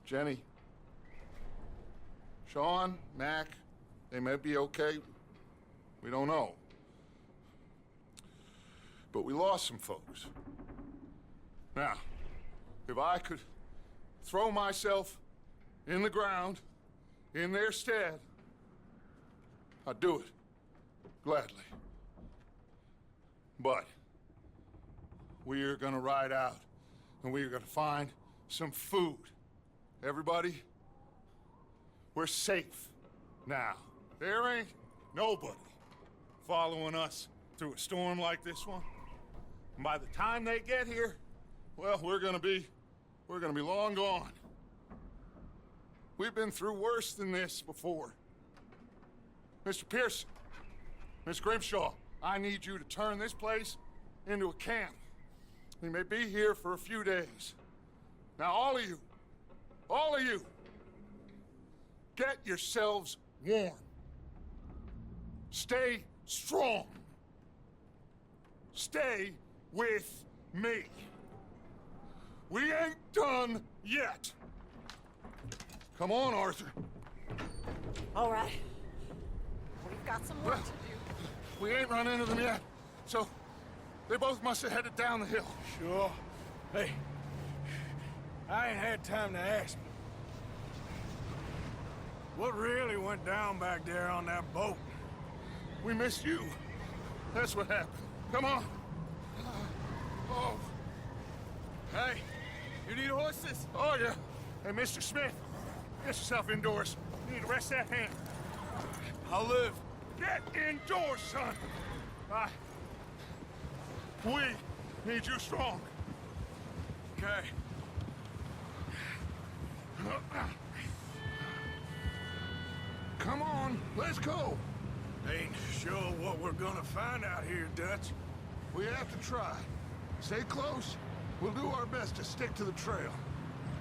Jenny, Sean, Mac, they may be okay. We don't know. But we lost some folks. Now, if I could throw myself in the ground in their stead, I'd do it. Gladly. But we are gonna ride out and we are gonna find some food. Everybody, we're safe now. There ain't nobody following us through a storm like this one. And by the time they get here, well, we're gonna be long gone. We've been through worse than this before. Mr. Pearson, Miss Grimshaw, I need you to turn this place into a camp. We may be here for a few days. Now, all of you, get yourselves warm. Stay strong. Stay with me. We ain't done yet. Come on, Arthur. All right. We've got some work to do. We ain't run into them yet, so they both must have headed down the hill. Sure. Hey, I ain't had time to ask. What really went down back there on that boat? We missed you. That's what happened. Come on. Oh. Hey, you need horses? Oh, yeah. Hey, Mr. Smith, get yourself indoors. You need to rest that hand. I'll live. Get indoors, son. We need you strong. Okay. Come on, let's go. Ain't sure what we're gonna find out here, Dutch. We have to try. Stay close. We'll do our best to stick to the trail.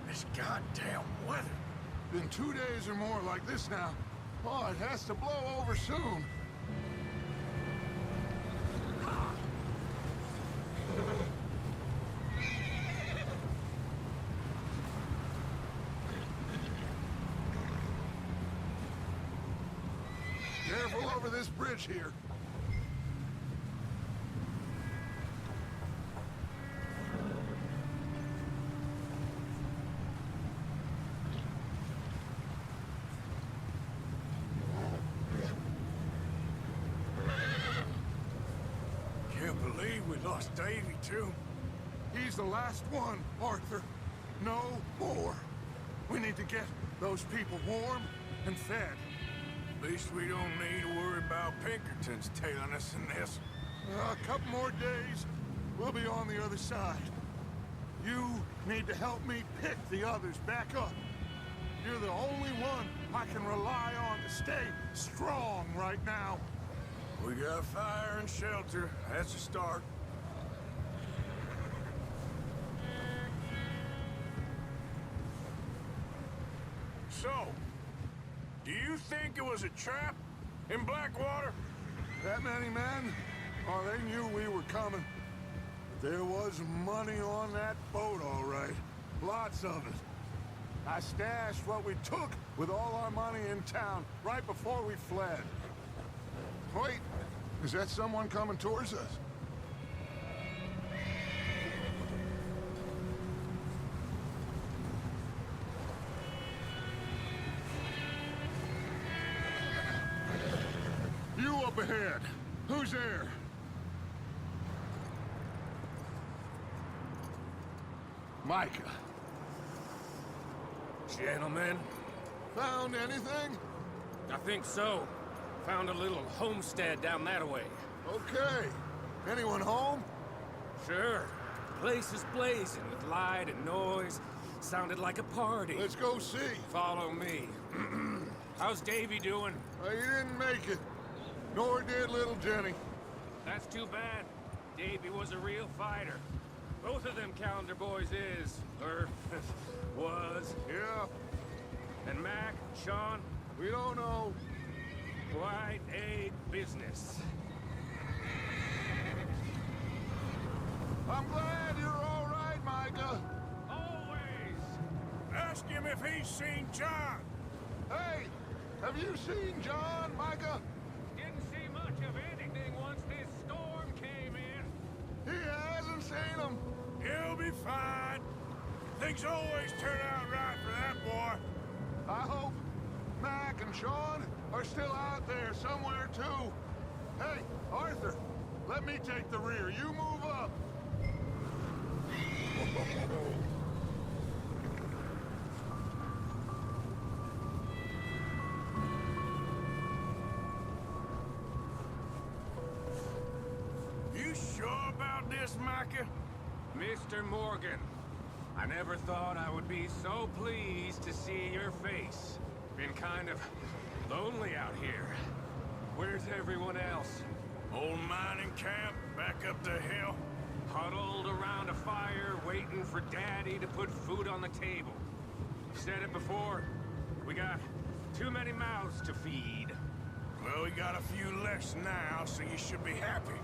This goddamn weather. Been 2 days or more like this now. Oh, it has to blow over soon. Careful over this bridge here. Can't believe we lost Davy, too. He's the last one, Arthur. No more. We need to get those people warm and fed. At least we don't need to worry about Pinkertons tailing us in this. A couple more days, we'll be on the other side. You need to help me pick the others back up. You're the only one I can rely on to stay strong right now. We got fire and shelter. That's a start. So, do you think it was a trap in Blackwater? That many men? Oh, they knew we were coming. But there was money on that boat, all right. Lots of it. I stashed what we took with all our money in town right before we fled. Wait, is that someone coming towards us? You up ahead. Who's there? Micah. Gentlemen, Found anything? I think so. Found a little homestead down that way. Okay. Anyone home? Sure. Place is blazing with light and noise. Sounded like a party. Let's go see. Follow me. How's Davy doing? He didn't make it. Nor did little Jenny. That's too bad. Davy was a real fighter. Both of them Calendar boys is, or was. Yeah, And Mac, Sean, we don't know. quite a business. I'm glad you're all right, Micah. Always! That Ask him if he's seen John. Hey, have you seen John, Micah? Didn't see much of anything once this storm came in. He hasn't seen him. He'll be fine. Things always turn out right for that boy. I hope Mac and Sean are still out there somewhere, too. Hey, Arthur, let me take the rear. You move up. You sure about this, Micah? Mr. Morgan, I never thought I would be so pleased to see your face. Been kind of lonely out here. Where's everyone else? Old mining camp back up the hill. Huddled around a fire, waiting for Daddy to put food on the table. Said it before, we got too many mouths to feed. Well, we got a few less now, so you should be happy.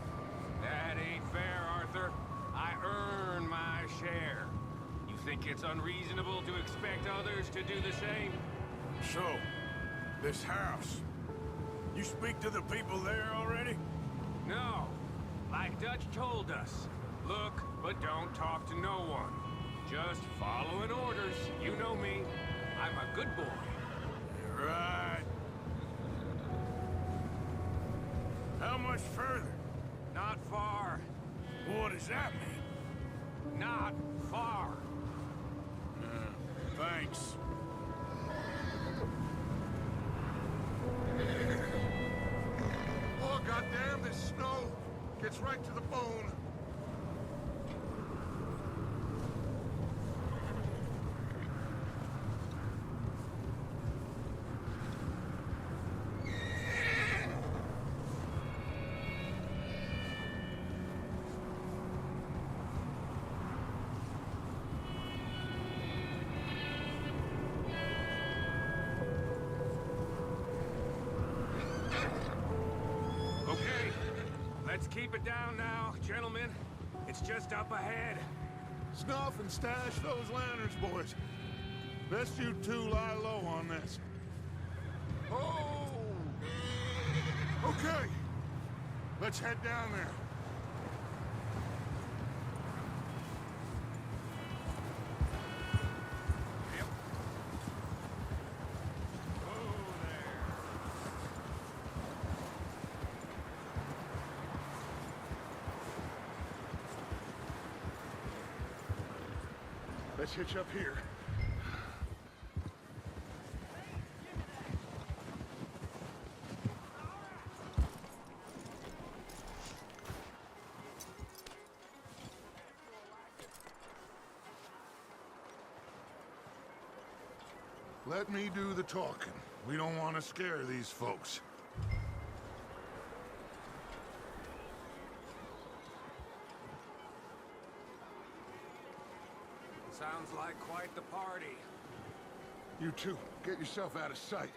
That ain't fair, Arthur. I earn my share. You think it's unreasonable to expect others to do the same? So, this house. You speak to the people there already? No. Like Dutch told us. Look, but don't talk to no one. Just following orders. You know me. I'm a good boy. Right. How much further? Not far. What does that mean? Not far. Thanks. Oh, goddamn, this snow gets right to the bone. Okay, let's keep it down now, gentlemen. It's just up ahead. Snuff and stash those lanterns, boys. Best you two lie low on this. Oh! Okay. Let's head down there. Yep. Oh, there. Let's hitch up here. Let me do the talking. We don't want to scare these folks. Sounds like quite the party. You two, get yourself out of sight.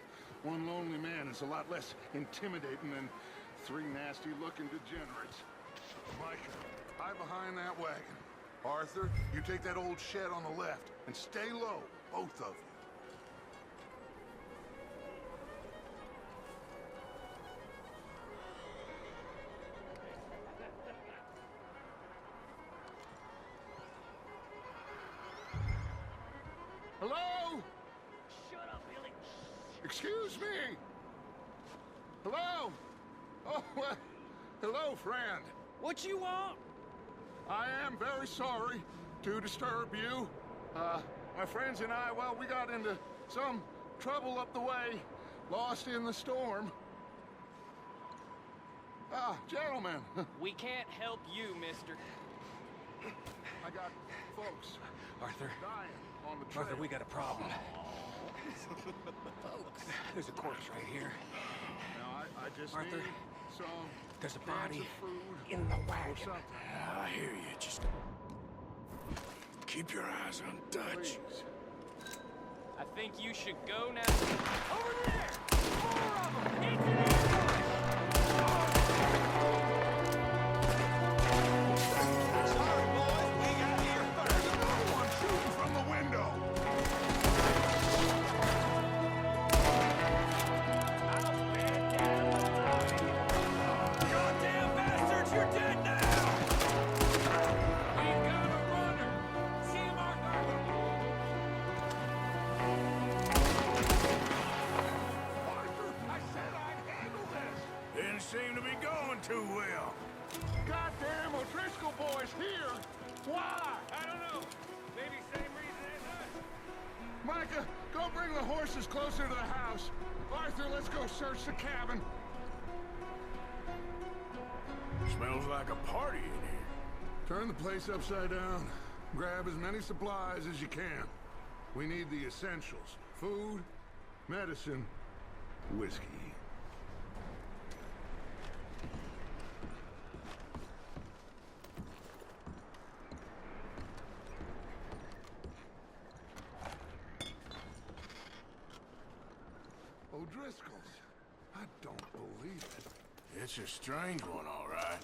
One lonely man is a lot less intimidating than three nasty-looking degenerates. Micah, hide behind that wagon. Arthur, you take that old shed on the left, and stay low, both of you. Hello? Shut up, Billy. Excuse me? Hello? Oh, well, hello, friend. What you want? I am very sorry to disturb you. My friends and I, well, we got into some trouble up the way, lost in the storm. Ah, gentlemen, We can't help you, mister. I got folks Arthur, dying on the trail. Arthur, we got a problem. There's a corpse right here. Now, I just Arthur, need some there's a cans body of food in the or wagon. something. I hear you. Just keep your eyes on Dutch. Please. I think you should go now. Over there! 4 of them! It's an ambush! Sorry, boys, we got here first. No one shooting from the window. seem to be going too well. Goddamn O'Driscoll boys here! Why? I don't know. Maybe same reason as us. Micah, go bring the horses closer to the house. Arthur, let's go search the cabin. Smells like a party in here. Turn the place upside down. Grab as many supplies as you can. We need the essentials. Food, medicine, whiskey. O'Driscoll's. I don't believe it. It's a strange one, all right.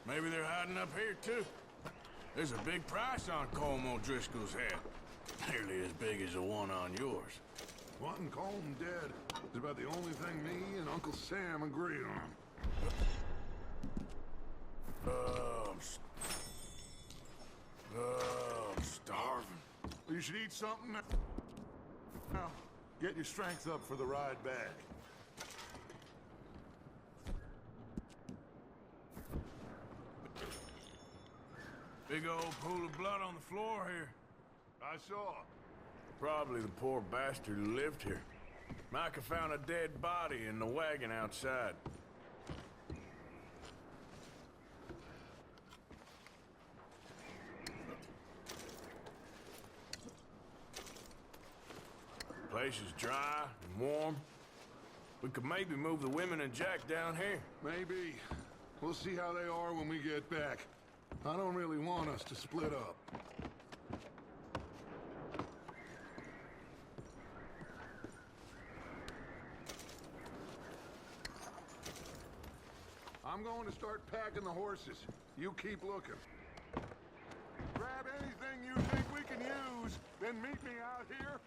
Maybe they're hiding up here, too. There's a big price on Colm O'Driscoll's head. Nearly as big as the one on yours. Wanting Colm dead is about the only thing me and Uncle Sam agree on. I'm starving. You should eat something now. Get your strength up for the ride back. Big old pool of blood on the floor here. I saw. Probably the poor bastard who lived here. Micah found a dead body in the wagon outside. The place is dry and warm. We could maybe move the women and Jack down here. Maybe. We'll see how they are when we get back. I don't really want us to split up. I'm going to start packing the horses. You keep looking. Grab anything you think we can use, then meet me out here.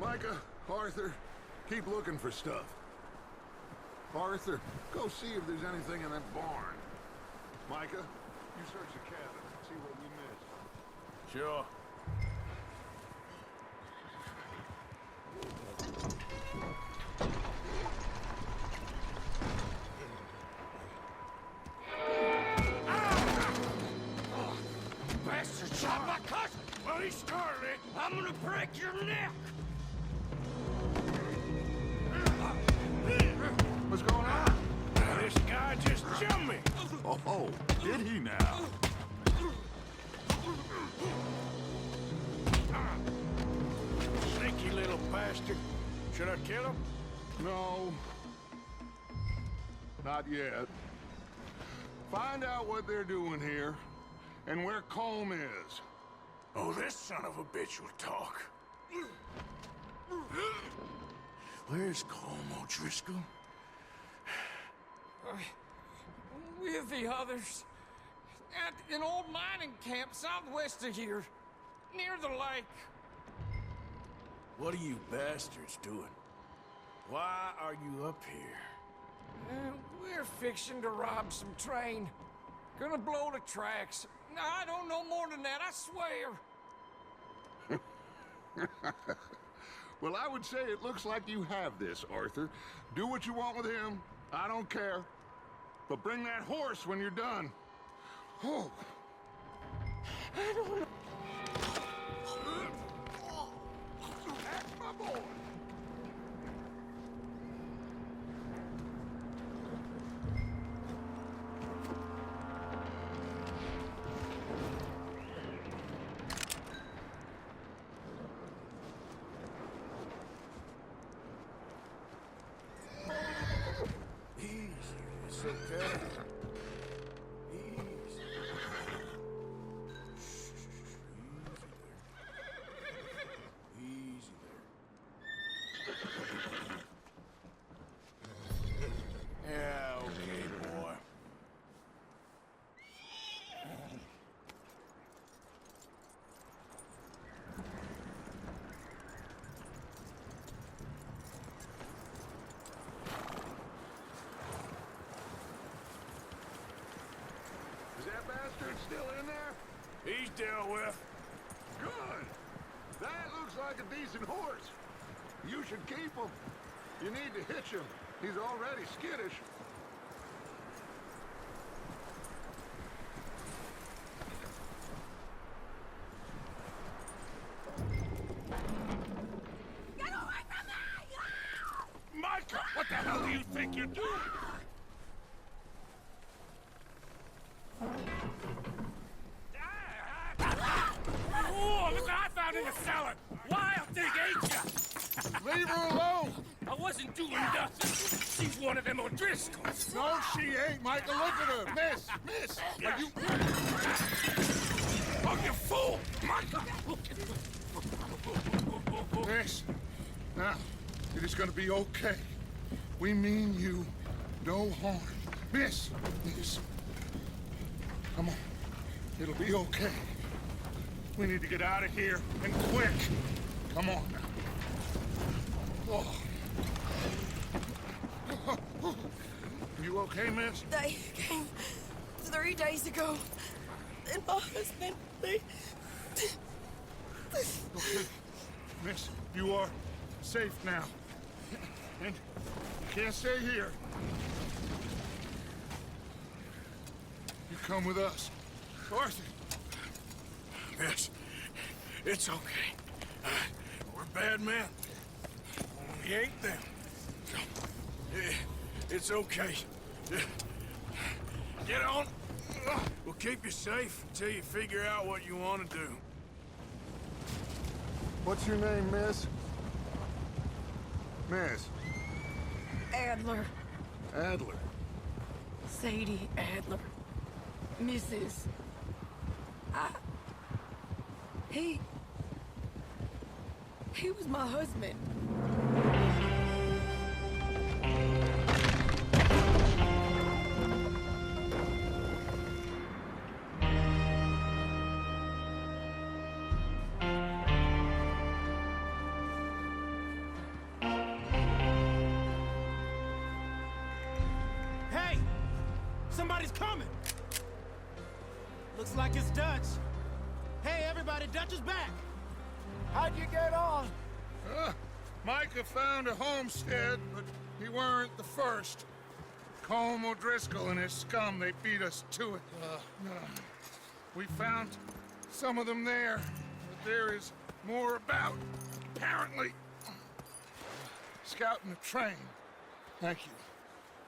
Micah, Arthur, keep looking for stuff. Arthur, go see if there's anything in that barn. Micah, you search the cabin, see what we missed. Sure. Bastard shot my cousin! Well, he started it. I'm gonna break your neck! What's going on? This guy just jumped me. Oh, did he now? Sneaky little bastard. Should I kill him? No. Not yet. Find out what they're doing here, and where Colm is. Oh, this son of a bitch will talk. Where's Colm O'Driscoll? With the others. At an old mining camp southwest of here. Near the lake. What are you bastards doing? Why are you up here? We're fixing to rob some train. Gonna blow the tracks. I don't know more than that, I swear. Well, I would say it looks like you have this, Arthur. Do what you want with him. I don't care. But bring that horse when you're done. Oh. I don't know. That's my boy. Is that bastard still in there? He's dealt with. Good. That looks like a decent horse. You should keep him. You need to hitch him. He's already skittish. Get away from me! Micah, what the hell do you think you're doing? Oh, look what I found in the cellar! Wild thing, ain't ya? Leave her alone! I wasn't doing nothing. She's one of them O'Driscolls. No, she ain't, Micah. Look at her. Miss, are you... Oh, you fool! Micah! Miss, now, it is gonna be okay. We mean you no harm. Miss, come on. It'll be okay. We need to get out of here, and quick. Come on now. Oh. You okay, miss? They came 3 days ago. And my husband, they... Okay. Miss, you are safe now. And you can't stay here. You come with us. Arthur. Miss, it's okay. We're bad men. We ain't them. It's okay. Get on. We'll keep you safe until you figure out what you want to do. What's your name, miss? Miss. Adler. Adler. Sadie Adler. Mrs. He was my husband. Hey! Somebody's coming! Looks like it's Dutch. Hey, everybody, Dutch is back! How'd you get on? Micah found a homestead, but he weren't the first. Colm O'Driscoll and his scum, they beat us to it. We found some of them there, but there is more about, apparently. Scouting the train. Thank you.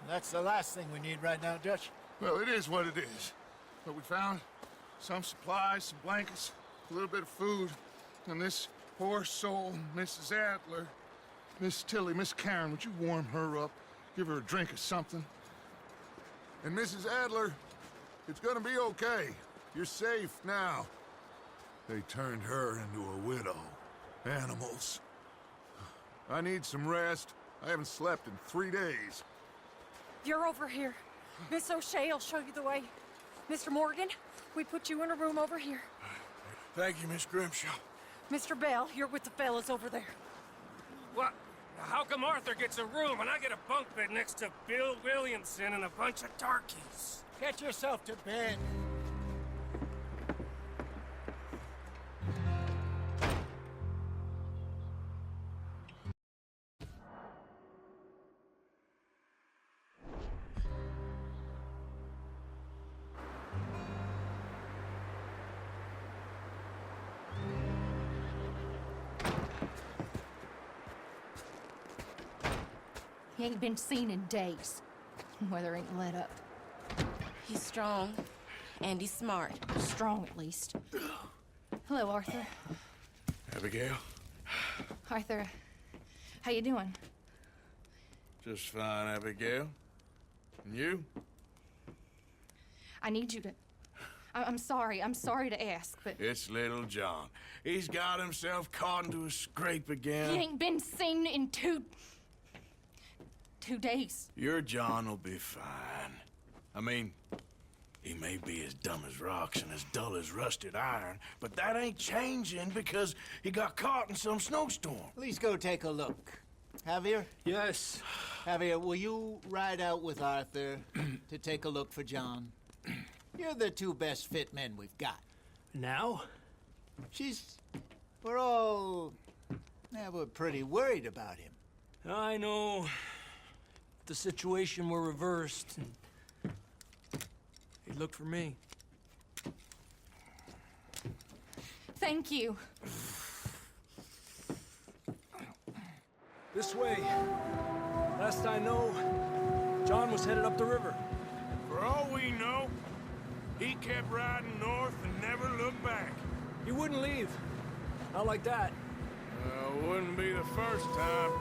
That's the last thing we need right now, Dutch. Well, it is what it is. But we found some supplies, some blankets, a little bit of food, and this poor soul, Mrs. Adler. Miss Tilly, Miss Karen, would you warm her up? Give her a drink or something? And Mrs. Adler, it's gonna be okay. You're safe now. They turned her into a widow. Animals. I need some rest. I haven't slept in 3 days. You're over here. Miss O'Shea will show you the way. Mr. Morgan, we put you in a room over here. Thank you, Miss Grimshaw. Mr. Bell, you're with the fellas over there. What? How come Arthur gets a room and I get a bunk bed next to Bill Williamson and a bunch of darkies? Get yourself to bed. He ain't been seen in days. Weather ain't let up. He's strong, and he's smart. Strong, at least. Hello, Arthur. Abigail? Arthur, how you doing? Just fine, Abigail. And you? I need you to... I'm sorry to ask, but... It's little John. He's got himself caught into a scrape again. He ain't been seen in two days. Your John will be fine. I mean, he may be as dumb as rocks and as dull as rusted iron, but that ain't changing because he got caught in some snowstorm. Please go take a look. Javier? Yes. Javier, will you ride out with Arthur to take a look for John? You're the two best fit men we've got. Now? We're pretty worried about him. I know. If the situation were reversed, and he'd look for me. Thank you. This way. Last I know, John was headed up the river. For all we know, he kept riding north and never looked back. He wouldn't leave. Not like that. Wouldn't be the first time.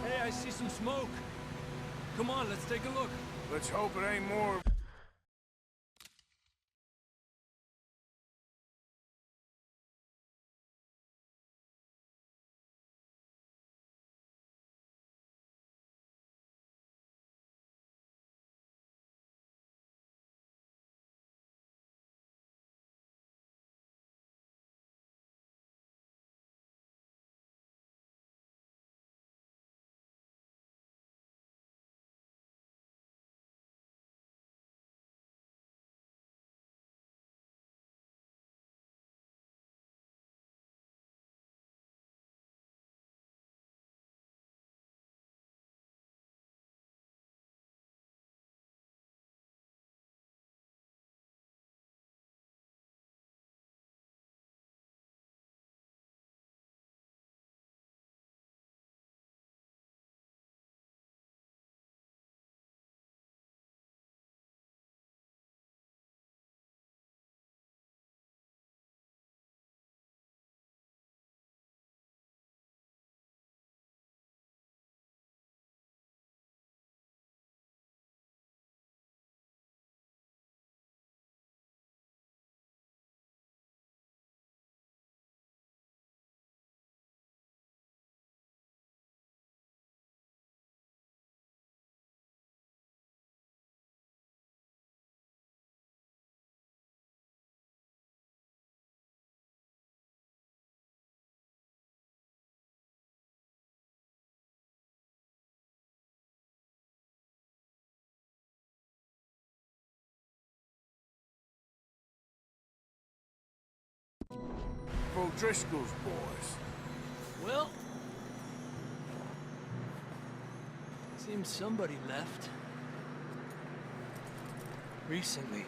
Hey, I see some smoke. Come on, let's take a look. Let's hope it ain't more. O'Driscoll's boys. Well, seems somebody left. Recently.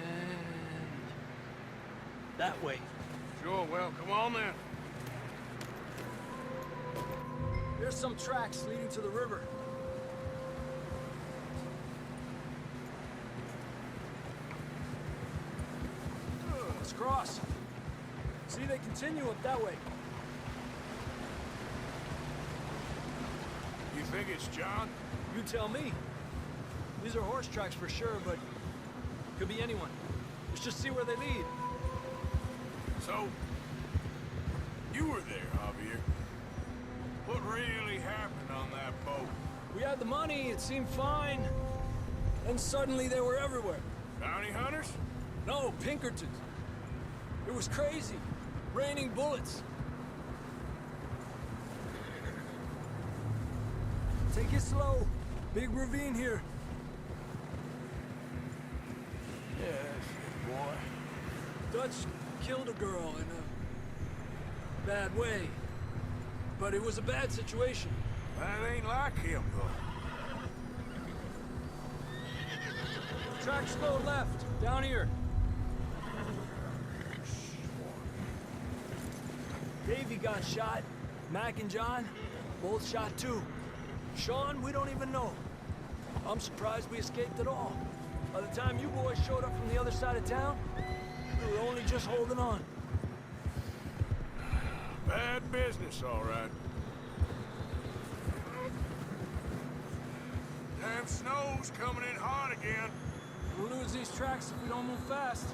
And that way. Sure, well, come on then. There's some tracks leading to the river. Let's cross. See, they continue up that way. You think it's John? You tell me. These are horse tracks for sure, but could be anyone. Let's just see where they lead. So, you were there, Javier. What really happened on that boat? We had the money, it seemed fine. Then suddenly they were everywhere. Bounty hunters? No, Pinkertons. It was crazy. Raining bullets. Take it slow. Big ravine here. Yeah, that's good, boy. Dutch killed a girl in a bad way. But it was a bad situation. That ain't like him, though. Tracks go left, down here. Davey got shot. Mac and John, both shot too. Sean, we don't even know. I'm surprised we escaped at all. By the time you boys showed up from the other side of town, we were only just holding on. Bad business, all right. Damn snow's coming in hot again. We'll lose these tracks if we don't move fast.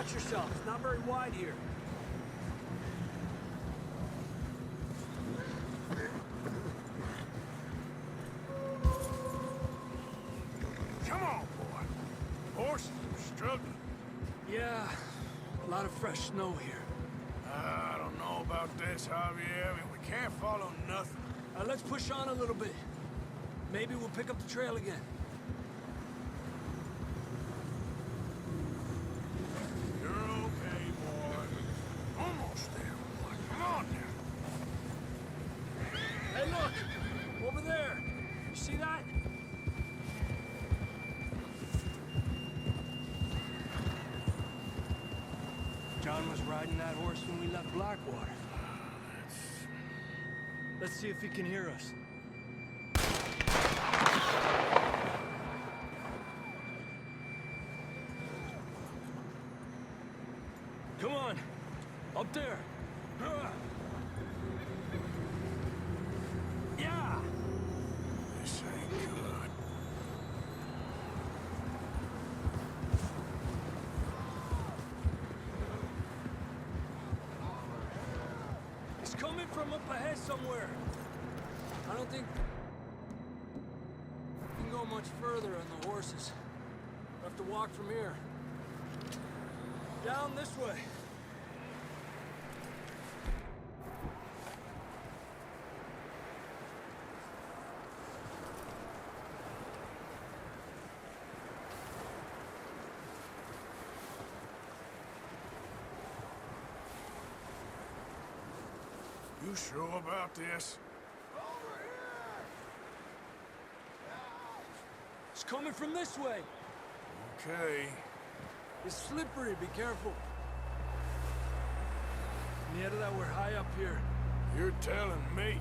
Watch yourself. It's not very wide here. Come on, boy. Horses are struggling. Yeah, a lot of fresh snow here. I don't know about this, Javier. I mean, we can't follow nothing. Let's push on a little bit. Maybe we'll pick up the trail again. You're okay, boy. Almost there, boy. Come on now. Hey, look! Over there! You see that? John was riding that horse when we left Blackwater. Let's see if he can hear us. Come on! Up there! Yeah! This ain't good. It's coming from up ahead somewhere. I don't think we can go much further on the horses. We'll have to walk from here. Down this way. You sure about this? It's coming from this way. Okay. It's slippery, be careful. Mierda, we're high up here. You're telling me.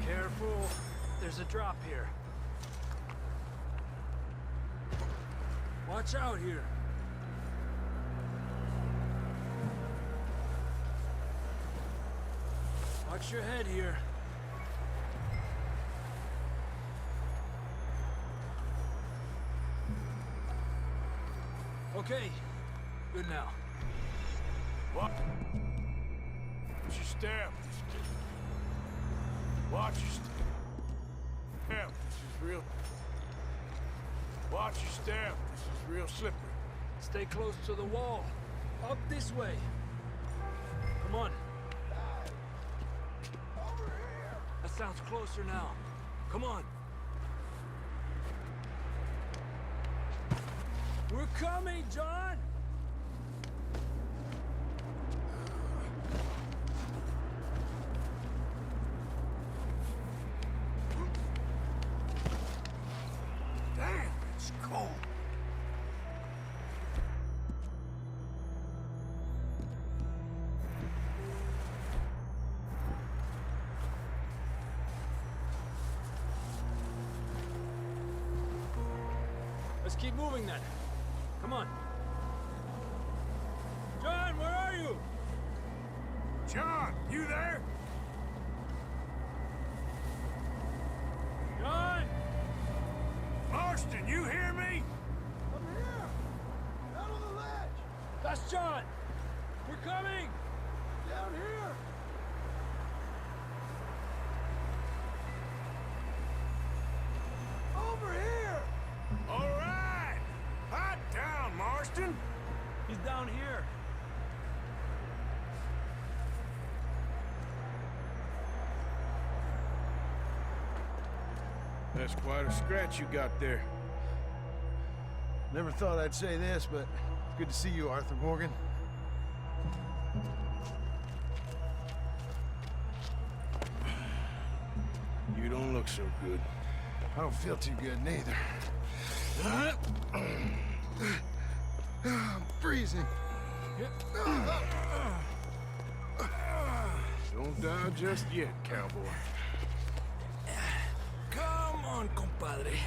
Careful. There's a drop here. Watch out here. Watch your head here. Okay. Good now. What? Watch your step. Watch your step. This is real. Watch your step. This is real slippery. Stay close to the wall. Up this way. Come on. That sounds closer now. Come on. We're coming, John! Damn, it's cold. Let's keep moving then. Come on. John, where are you? John, you there? John! Marston, you hear me? I'm here! Out on the ledge! That's John! We're coming! Down here! Over here! All right. Hot down, Marston. He's down here. That's quite a scratch you got there. Never thought I'd say this, but it's good to see you, Arthur Morgan. You don't look so good. I don't feel too good, neither. I'm freezing. Don't die just yet, cowboy. Come on, compadre.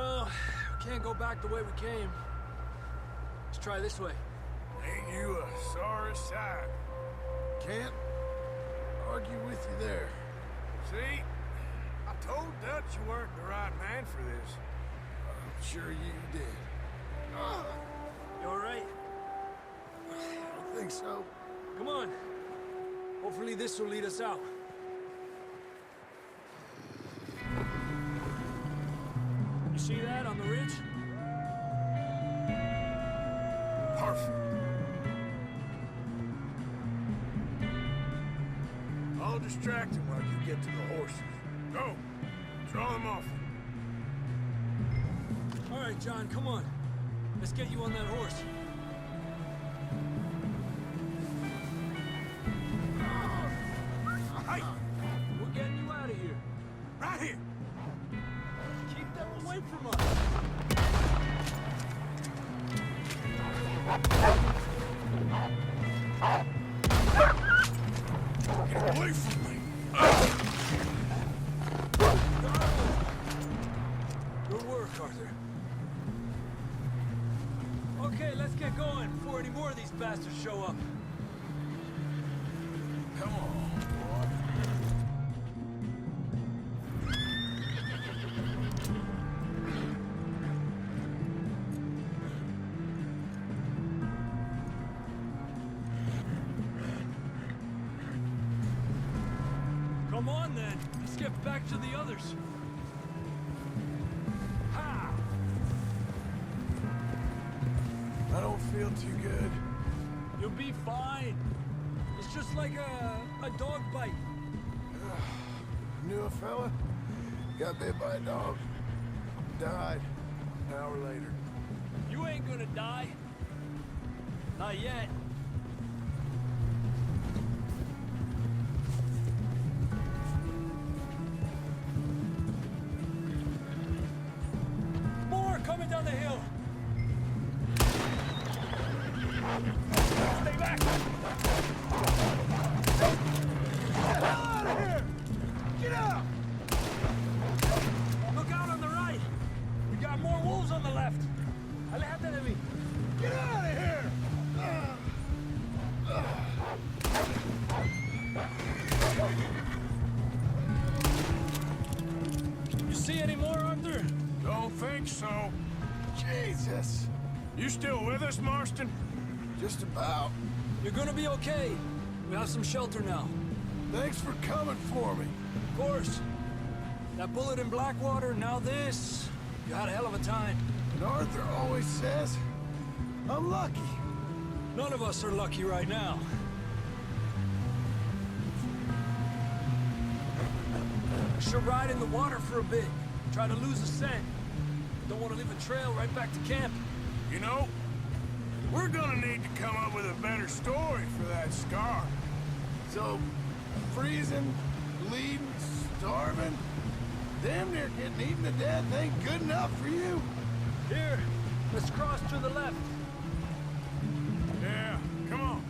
No, can't go back the way we came. Let's try this way. Ain't you a sorry sight? Can't argue with you there. See? I told Dutch you weren't the right man for this. I'm sure you did. You all right? I don't think so. Come on. Hopefully this will lead us out. You see that on the ridge? Perfect. I'll distract him while you get to the horses. Go. Draw them off. All right, John, come on. Let's get you on that horse. Hey! We're getting you out of here. Right here! Keep them away from us. Get away from me! Good work, Arthur. Okay, let's get going before any more of these bastards show up. Come on, boy. Come on, then. Let's get back to the others. Ha! I don't feel too good. You'll be fine. It's just like a dog bite. Knew a fella, got bit by a dog, died an hour later. You ain't gonna die. Not yet. More coming down the hill. Stay back. Get out of here! Get out! Look out on the right. We got more wolves on the left. Aléjate de mí. Get out of here! You see any more, Arthur? Don't think so. Jesus! You still with us, Marston? Just about. You're gonna be okay. We have some shelter now. Thanks for coming for me. Of course. That bullet in Blackwater, now this. You had a hell of a time. And Arthur always says, I'm lucky. None of us are lucky right now. I should ride in the water for a bit. Try to lose the scent. Don't want to leave a trail right back to camp. You know, we're gonna need to come up with a better story for that scar. So, freezing, bleeding, starving, damn near getting eaten to death ain't good enough for you. Here, let's cross to the left. Yeah, come on.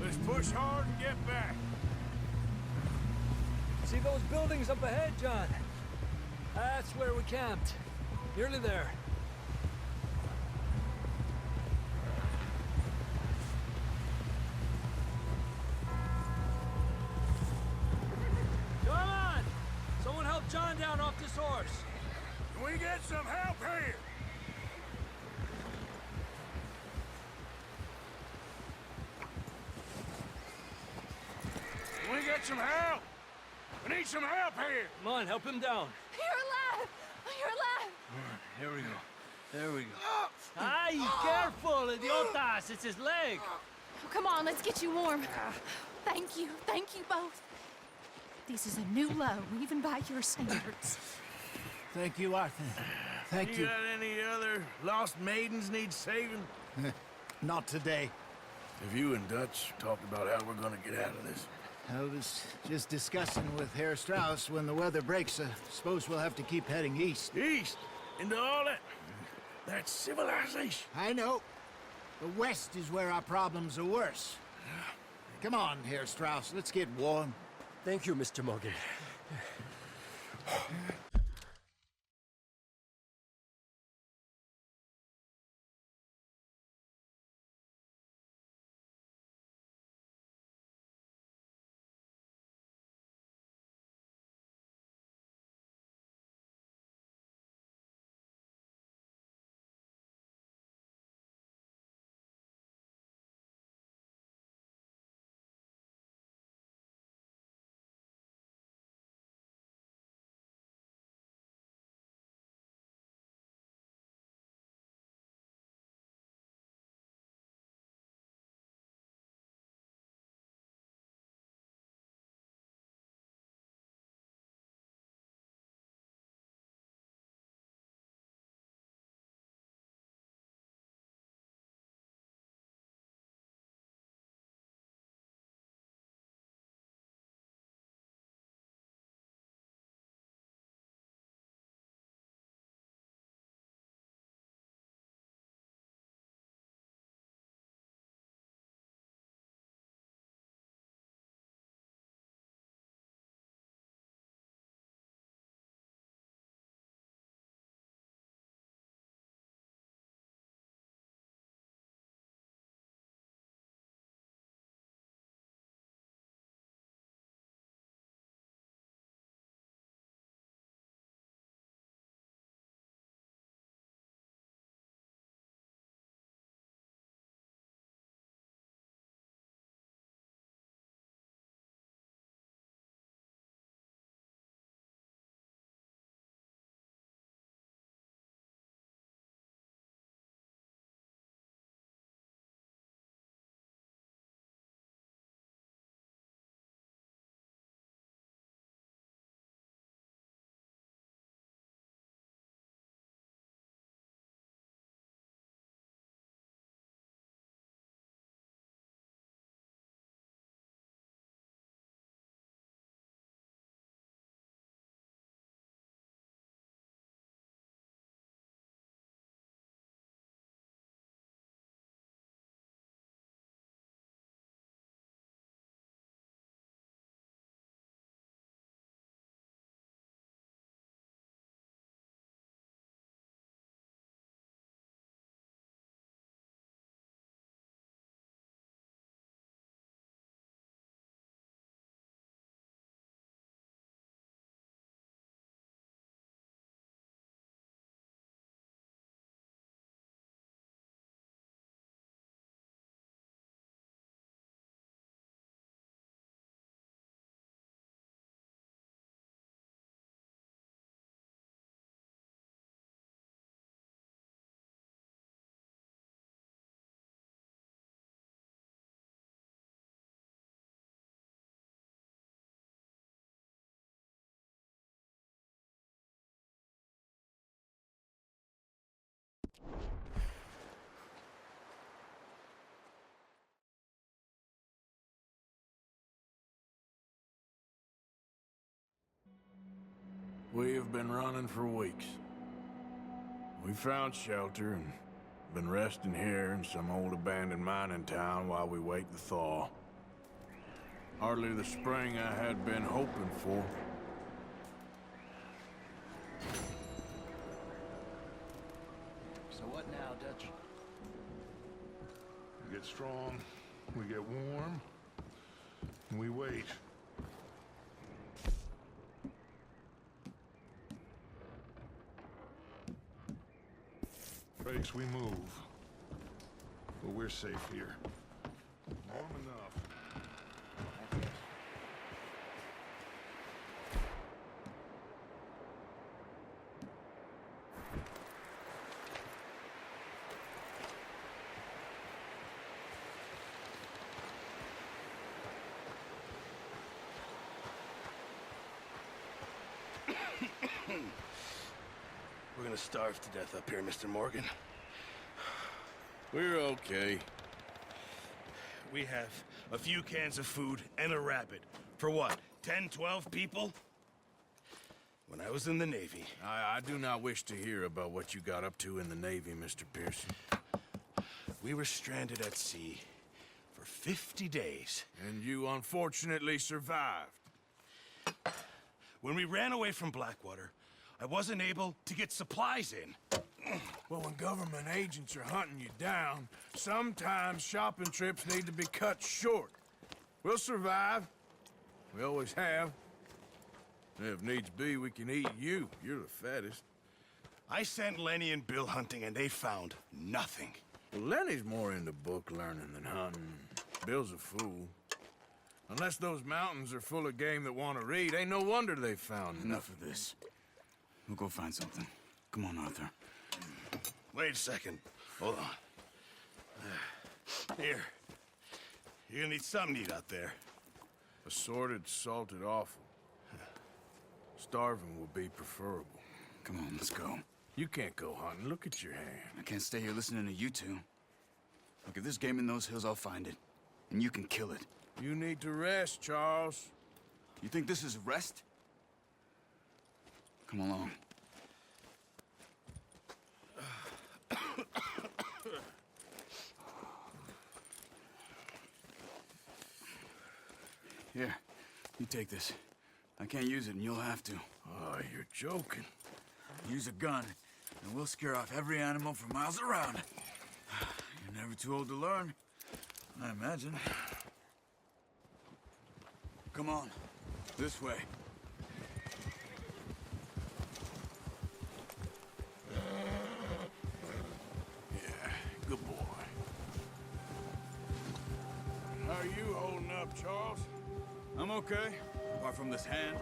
Let's push hard and get back. See those buildings up ahead, John? That's where we camped. Nearly there. Come on! Someone help John down off this horse. Can we get some help here? Can we get some help? We need some help here. Come on, help him down. You're alive! You're alive! Here we go. There we go. Ay, careful, idiotas! It's his leg. Oh, come on, let's get you warm. Thank you both. This is a new low, even by your standards. Thank you, Arthur. Thank you. got any other lost maidens need saving? Not today. Have you and Dutch talked about how we're gonna get out of this? I was just discussing with Herr Strauss when the weather breaks. I suppose we'll have to keep heading east. East? Into all that civilization. I know. The west is where our problems are worse. Come on, Herr Strauss, let's get warm. Thank you, Mr. Morgan. We have been running for weeks. We found shelter and been resting here in some old abandoned mining town while we wait the thaw. Hardly the spring I had been hoping for. So what now, Dutch? We get strong, we get warm, and we wait. Frakes, we move. But we're safe here. Warm enough. We're gonna starve to death up here, Mr. Morgan. We're okay. We have a few cans of food and a rabbit. For what, 10, 12 people? When I was in the Navy... I do not wish to hear about what you got up to in the Navy, Mr. Pearson. We were stranded at sea for 50 days. And you unfortunately survived. When we ran away from Blackwater, I wasn't able to get supplies in. Well, when government agents are hunting you down, sometimes shopping trips need to be cut short. We'll survive. We always have. If needs be, we can eat you. You're the fattest. I sent Lenny and Bill hunting, and they found nothing. Well, Lenny's more into book learning than hunting. Bill's a fool. Unless those mountains are full of game that want to read, ain't no wonder they found Enough of this. We'll go find something. Come on, Arthur. Wait a second. Hold on. Here. You're gonna need something to eat out there. Assorted, salted offal. Starving would be preferable. Come on, let's go. You can't go hunting. Look at your hand. I can't stay here listening to you two. Look, if there's game in those hills, I'll find it. And you can kill it. You need to rest, Charles. You think this is rest? Come along. Here, you take this. I can't use it, and you'll have to. Oh, you're joking. Use a gun, and we'll scare off every animal for miles around. You're never too old to learn, I imagine. Come on, this way. Yeah, good boy. How are you holding up, Charles? I'm okay, apart from this hand.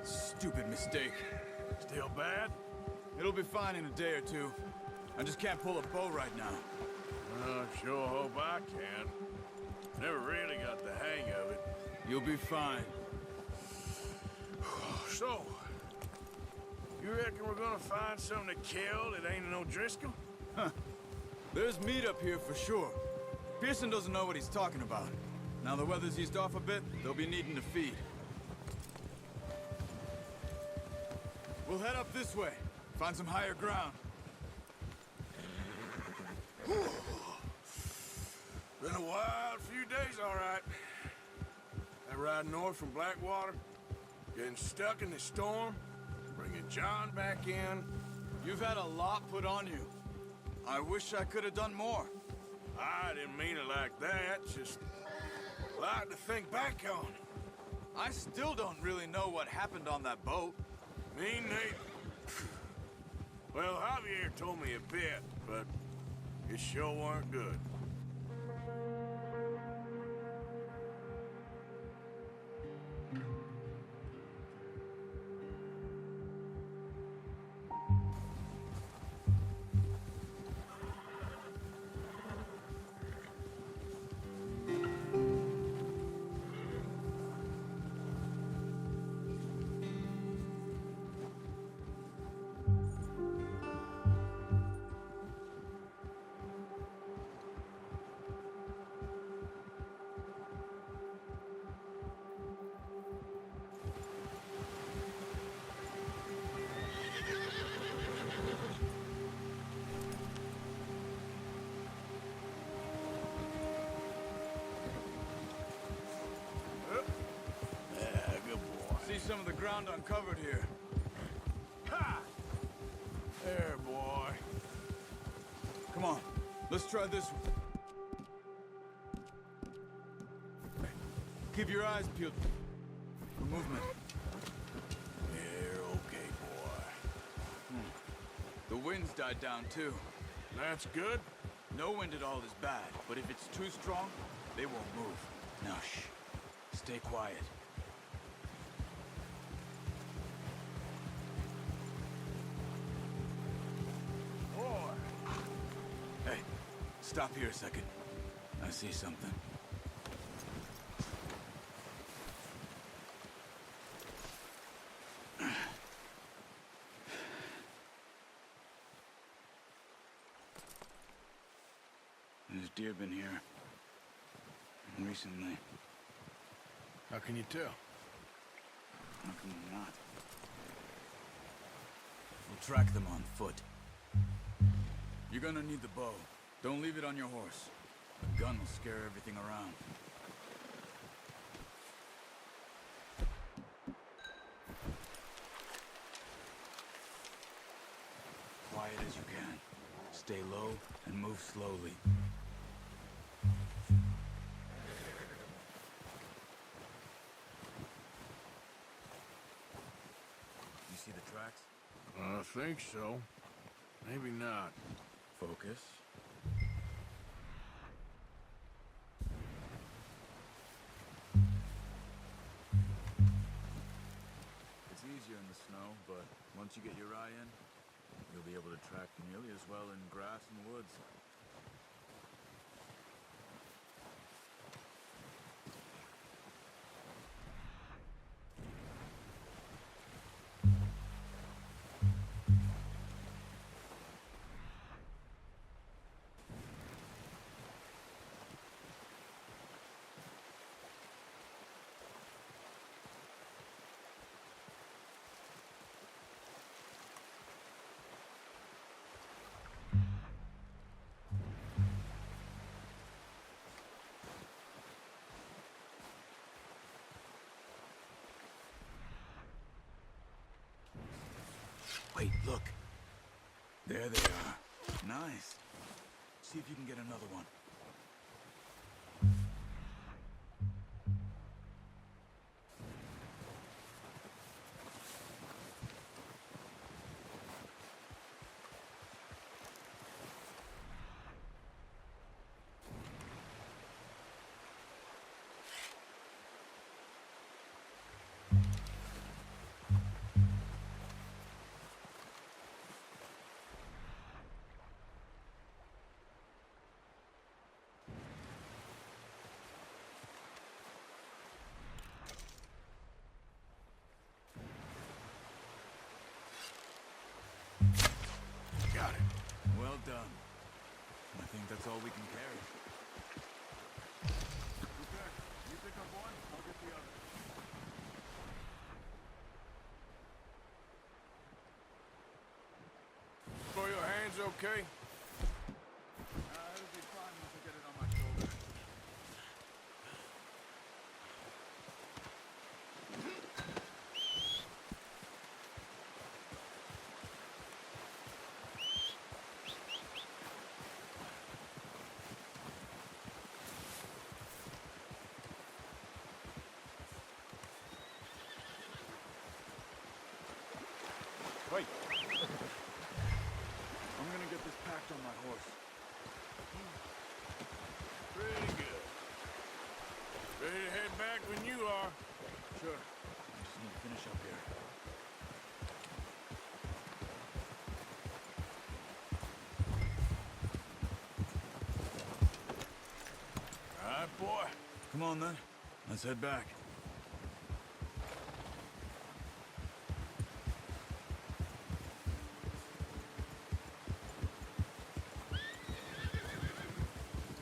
Stupid mistake. Still bad? It'll be fine in a day or two. I just can't pull a bow right now. I sure hope I can. Never really got the hang of it. You'll be fine. So, you reckon we're gonna find something to kill that ain't no Driscoll? There's meat up here for sure. Pearson doesn't know what he's talking about. Now the weather's eased off a bit, they'll be needing to feed. We'll head up this way. Find some higher ground. Been a wild few days, all right. That ride north from Blackwater, getting stuck in the storm, bringing John back in. You've had a lot put on you. I wish I could have done more. I didn't mean it like that, just a lot to think back on. I still don't really know what happened on that boat. Me neither. Well, Javier told me a bit, but it sure weren't good. some of the ground uncovered here. Ha! There, boy. Come on, let's try this one. Keep your eyes peeled for movement. You're okay, boy. The wind's died down, too. That's good. No wind at all is bad, but if it's too strong, they won't move. Now, shh. Stay quiet. Boy. Hey, stop here a second. I see something. There's deer been here. Recently. How can you tell? How can we not? We'll track them on foot. You're gonna need the bow. Don't leave it on your horse. The gun will scare everything around. Quiet as you can. Stay low and move slowly. You see the tracks? I think so. Maybe not. Focus. It's easier in the snow, but once you get your eye in, you'll be able to track nearly as well in grass and woods. Wait, look. There they are. Nice. See if you can get another one. Got it. Well done. I think that's all we can carry. Okay, you pick up one, I'll get the other. For your hands okay? It'll be fine once I get it on my shoulder. Wait. I'm gonna get this packed on my horse. Pretty good. Ready to head back when you are. Sure. I just need to finish up here. All right, boy. Come on, then. Let's head back.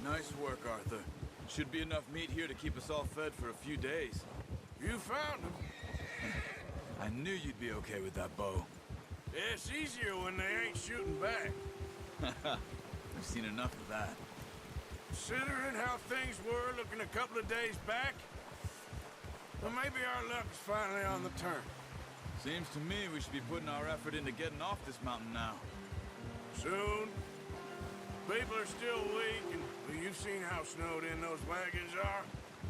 Nice work, Arthur. Should be enough meat here to keep us all fed for a few days. You found him. I knew you'd be okay with that bow. Yeah, it's easier when they ain't shooting back. I've seen enough of that. Considering how things were looking a couple of days back, Well, maybe our luck is finally on the turn. Seems to me we should be putting our effort into getting off this mountain now. Soon. People are still weak, and well, you've seen how snowed in those wagons are.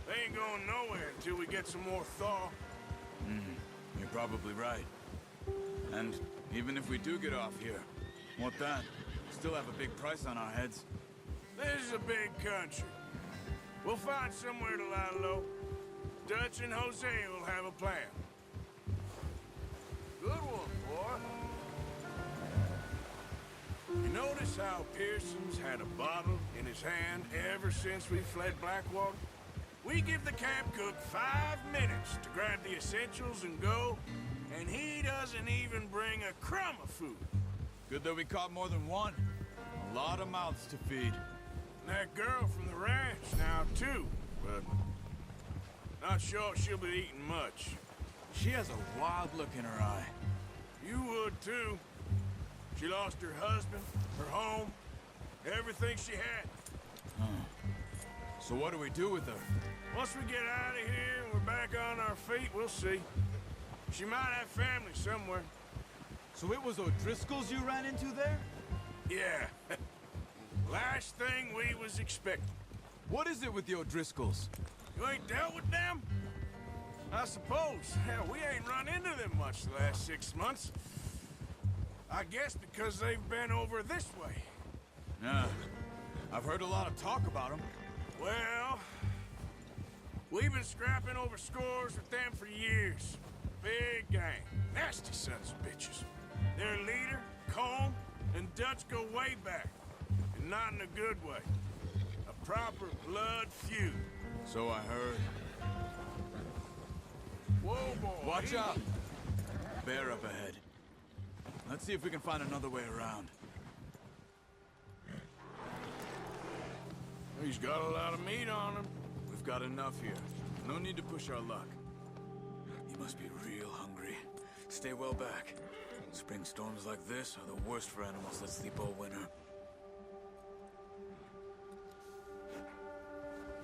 They ain't going nowhere until we get some more thaw. You're probably right. And even if we do get off here, what then? We still have a big price on our heads. This is a big country. We'll find somewhere to lie low. Dutch and Hosea will have a plan. Good one, boy. You notice how Pearson's had a bottle in his hand ever since we fled Blackwater? We give the camp cook 5 minutes to grab the essentials and go, and he doesn't even bring a crumb of food. Good that we caught more than one. A lot of mouths to feed. And that girl from the ranch now, too, but not sure she'll be eating much. She has a wild look in her eye. You would, too. She lost her husband, her home, everything she had. So what do we do with her? Once we get out of here and we're back on our feet, we'll see. She might have family somewhere. So it was O'Driscoll's you ran into there? Yeah. Last thing we was expecting. What is it with the O'Driscolls? You ain't dealt with them? I suppose. Hell, we ain't run into them much the last 6 months. I guess because they've been over this way. Yeah. I've heard a lot of talk about them. Well, we've been scrapping over scores with them for years. Big gang. Nasty sons of bitches. Their leader, Colm, and Dutch go way back. And not in a good way. A proper blood feud. So I heard. Whoa, boy. Watch out! Bear up ahead. Let's see if we can find another way around. He's got a lot of meat on him. We've got enough here. No need to push our luck. You must be real hungry. Stay well back. Spring storms like this are the worst for animals that sleep all winter.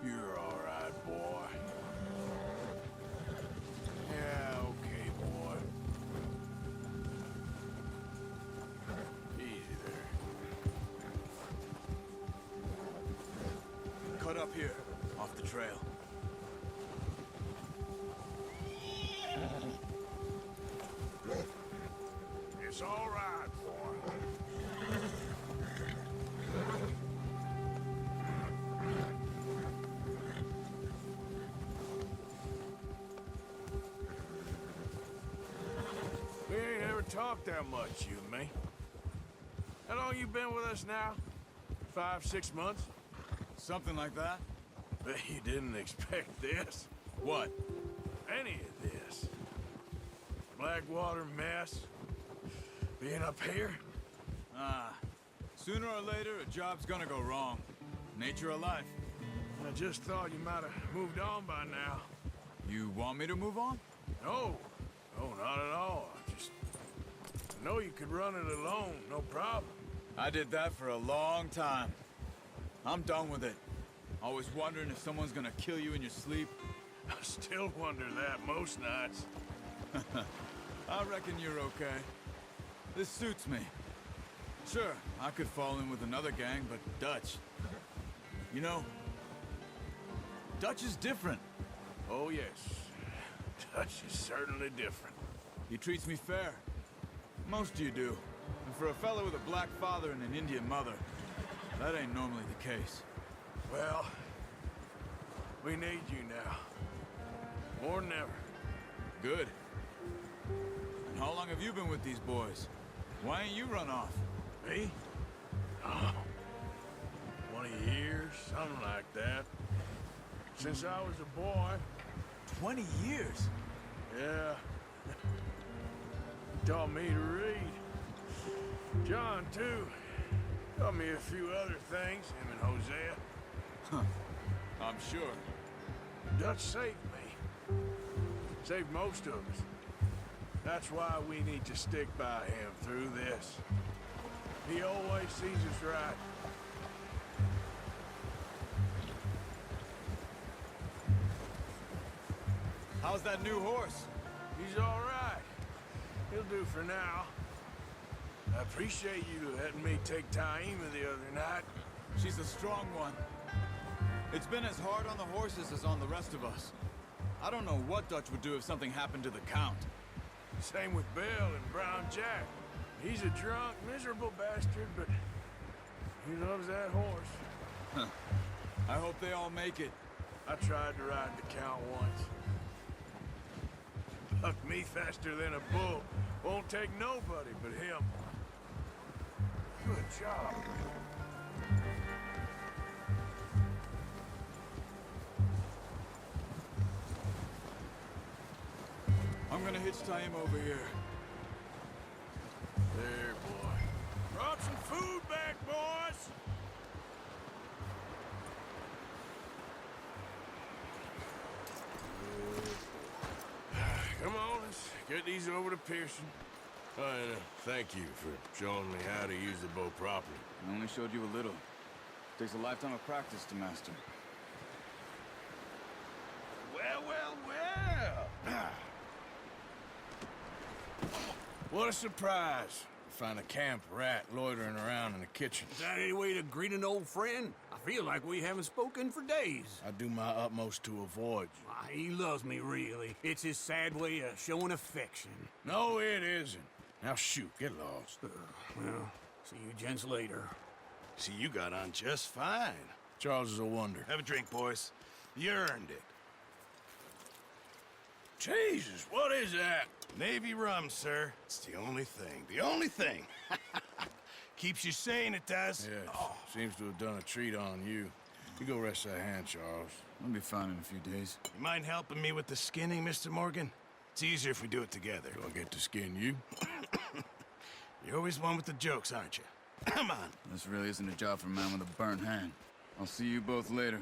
You're all right, boy. Yeah, okay, boy. Easy there. Cut up here, off the trail. It's all right, boy. We ain't ever talked that much, you and me. How long you been with us now? 5, 6 months? Something like that? Bet you didn't expect this. What? Any of this. Blackwater mess. Being up here? Sooner or later, a job's gonna go wrong. Nature of life. I just thought you might have moved on by now. You want me to move on? No. No, not at all. I know you could run it alone, no problem. I did that for a long time. I'm done with it. Always wondering if someone's gonna kill you in your sleep. I still wonder that most nights. I reckon you're okay. This suits me. Sure, I could fall in with another gang, but Dutch... You know, Dutch is different. Oh, yes. Dutch is certainly different. He treats me fair. Most of you do. And for a fellow with a black father and an Indian mother, that ain't normally the case. Well, we need you now. More than ever. Good. And how long have you been with these boys? Why ain't you run off? Me? Oh, 20 years, something like that. Since I was a boy. 20 years? Yeah. Taught me to read. John, too. Taught me a few other things, him and Hosea. Huh. I'm sure. Dutch saved me. Saved most of us. That's why we need to stick by him through this. He always sees us right. How's that new horse? He's all right. He'll do for now. I appreciate you letting me take Taima the other night. She's a strong one. It's been as hard on the horses as on the rest of us. I don't know what Dutch would do if something happened to the Count. Same with Bill and Brown Jack. He's a drunk, miserable bastard, but he loves that horse. Huh. I hope they all make it. I tried to ride the Count once. Bucked me faster than a bull. Won't take nobody but him. Good job. I'm gonna hitch Taima over here. There, boy. Brought some food back, boys! Come on, let's get these over to Pearson. Oh, and thank you for showing me how to use the bow properly. I only showed you a little. Takes a lifetime of practice to master. Well, well, well! What a surprise. Find a camp rat loitering around in the kitchen. Is that any way to greet an old friend? I feel like we haven't spoken for days. I do my utmost to avoid you. Why, he loves me, really. It's his sad way of showing affection. No, it isn't. Now shoot, get lost. Well, see you gents later. See, you got on just fine. Charles is a wonder. Have a drink, boys. You earned it. Jesus, what is that? Navy rum, sir. It's the only thing. The only thing. Keeps you sane, it does. Yeah, seems to have done a treat on you. You go rest that hand, Charles. I'll be fine in a few days. You mind helping me with the skinning, Mr. Morgan? It's easier if we do it together. Do I get to skin you? You're always one with the jokes, aren't you? Come on. This really isn't a job for a man with a burnt hand. I'll see you both later.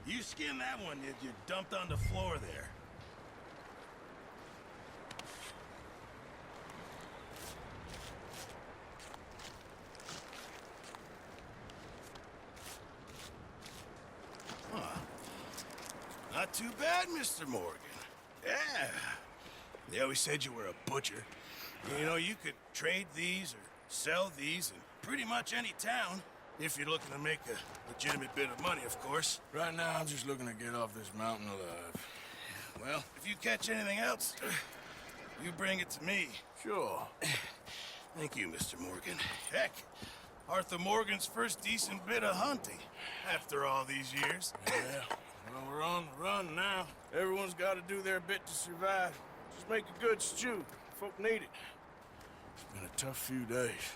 You skin that one you dumped on the floor there. Not too bad, Mr. Morgan. Yeah. They always said you were a butcher. You know, you could trade these or sell these in pretty much any town, if you're looking to make a legitimate bit of money, of course. Right now, I'm just looking to get off this mountain alive. Well, if you catch anything else, you bring it to me. Sure. Thank you, Mr. Morgan. Heck, Arthur Morgan's first decent bit of hunting, after all these years. Yeah. Well, we're on the run now. Everyone's got to do their bit to survive. Just make a good stew. Folk need it. It's been a tough few days.